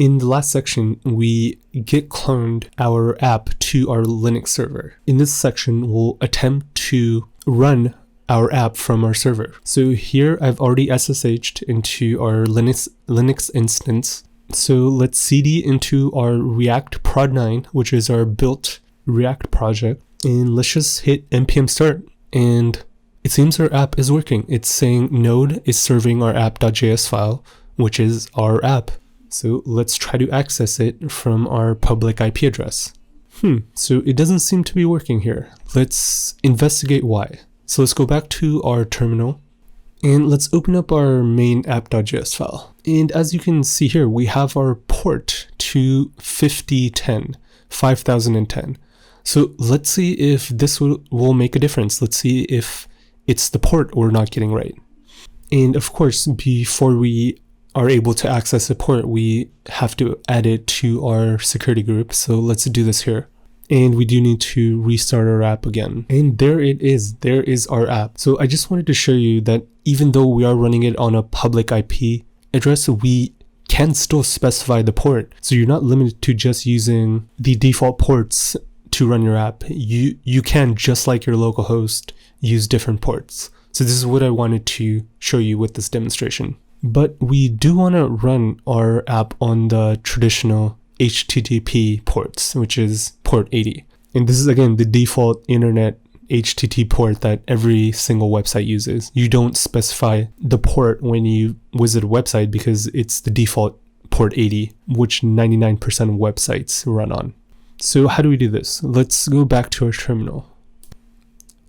In the last section, we git cloned our app to our Linux server. In this section, we'll attempt to run our app from our server. So here I've already SSH'd into our Linux instance. So let's cd into our React prod 9, which is our built React project. And let's just hit npm start. And it seems our app is working. It's saying node is serving our app.js file, which is our app. So let's try to access it from our public IP address. So it doesn't seem to be working here. Let's investigate why. So let's go back to our terminal and let's open up our main app.js file. And as you can see here, we have our port to 5010. So let's see if this will make a difference. Let's see if it's the port we're not getting right. And of course, before we are able to access the port, we have to add it to our security group. So let's do this here. And we do need to restart our app again. And there it is. There is our app. So I just wanted to show you that even though we are running it on a public IP address, we can still specify the port. So you're not limited to just using the default ports to run your app. You can, just like your local host, use different ports. So this is what I wanted to show you with this demonstration. But we do want to run our app on the traditional HTTP ports, which is port 80. And this is, again, the default internet HTTP port that every single website uses. You don't specify the port when you visit a website because it's the default port 80, which 99% of websites run on. So how do we do this? Let's go back to our terminal.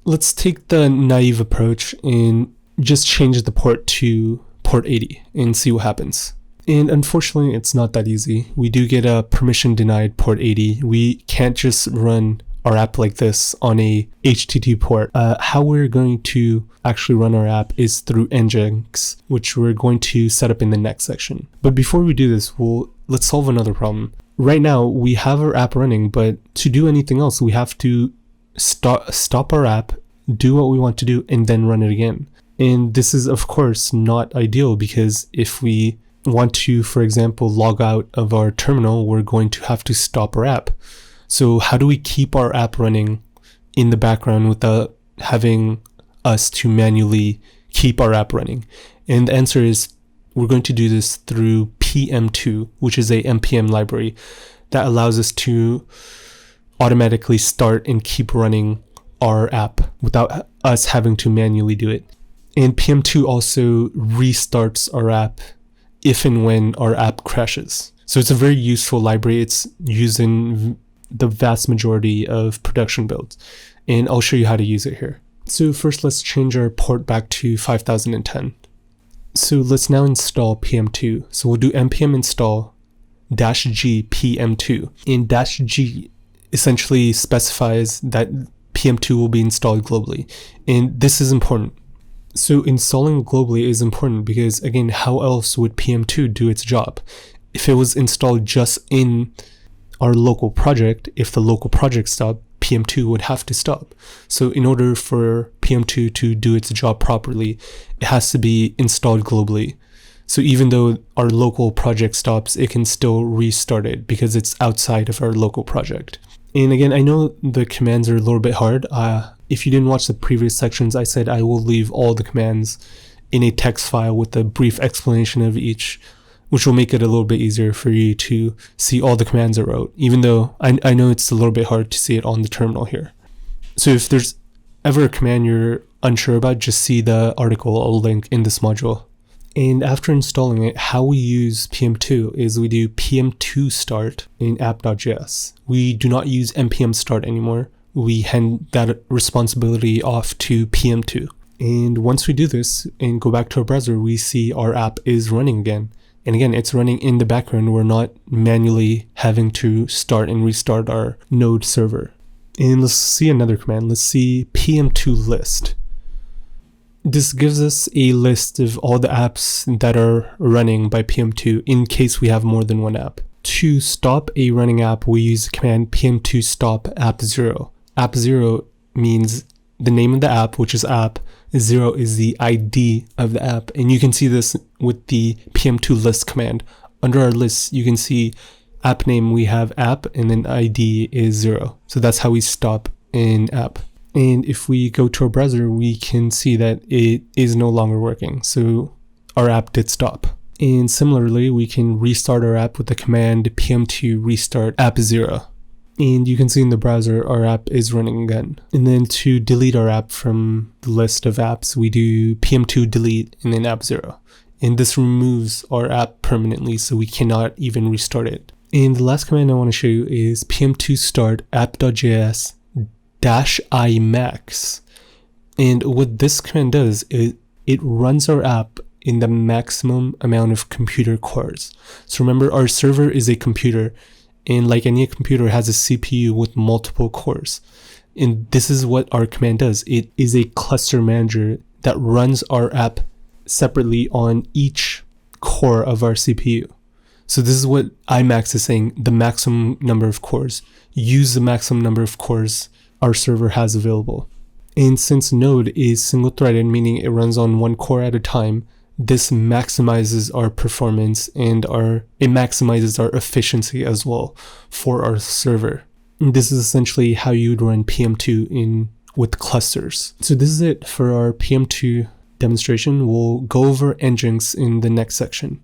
Let's take the naive approach and just change the port to port 80 and see what happens. And unfortunately, it's not that easy. We do get a permission denied port 80. We can't just run our app like this on a HTTP port. How we're going to actually run our app is through Nginx, which we're going to set up in the next section. But before we do this, let's solve another problem. Right now, we have our app running, but to do anything else, we have to stop our app, do what we want to do, and then run it again. And this is, of course, not ideal because if we want to, for example, log out of our terminal, we're going to have to stop our app. So how do we keep our app running in the background without having us to manually keep our app running? And the answer is we're going to do this through PM2, which is a npm library that allows us to automatically start and keep running our app without us having to manually do it. And PM2 also restarts our app if and when our app crashes. So it's a very useful library. It's used in the vast majority of production builds. And I'll show you how to use it here. So first, let's change our port back to 5010. So let's now install PM2. So we'll do npm install -g PM2. And -g essentially specifies that PM2 will be installed globally. And this is important. So installing globally is important because, again, how else would PM2 do its job? If it was installed just in our local project, if the local project stopped, PM2 would have to stop. So in order for PM2 to do its job properly, it has to be installed globally. So even though our local project stops, it can still restart it because it's outside of our local project. And again, I know the commands are a little bit hard. If you didn't watch the previous sections, I said I will leave all the commands in a text file with a brief explanation of each, which will make it a little bit easier for you to see all the commands I wrote, even though I know it's a little bit hard to see it on the terminal here. So if there's ever a command you're unsure about, just see the article I'll link in this module. And after installing it, how we use PM2 is we do PM2 start in app.js. We do not use npm start anymore. We hand that responsibility off to PM2. And once we do this and go back to our browser, we see our app is running again. And again, it's running in the background. We're not manually having to start and restart our node server. And let's see another command. Let's see PM2 list. This gives us a list of all the apps that are running by PM2 in case we have more than one app. To stop a running app, we use the command PM2 stop app0. App0 means the name of the app, which is app. 0 is the ID of the app. And you can see this with the PM2 list command. under our list, you can see app name, we have app, and then ID is 0. So that's how we stop an app. And if we go to our browser, we can see that it is no longer working. So our app did stop. And similarly, we can restart our app with the command PM2 restart app 0. And you can see in the browser, our app is running again. And then to delete our app from the list of apps, we do PM2 delete and then app 0. And this removes our app permanently, so we cannot even restart it. And the last command I want to show you is PM2 start app.js -imax. And what this command does is it runs our app in the maximum amount of computer cores. So remember, our server is a computer, and like any computer, has a CPU with multiple cores. And this is what our command does. It is a cluster manager that runs our app separately on each core of our CPU. So this is what Imax is saying, the maximum number of cores. Use the maximum number of cores our server has available. And since Node is single-threaded, meaning it runs on one core at a time, this maximizes our performance and it maximizes our efficiency as well for our server. And this is essentially how you'd run PM2 with clusters. So this is it for our PM2 demonstration. We'll go over Nginx in the next section.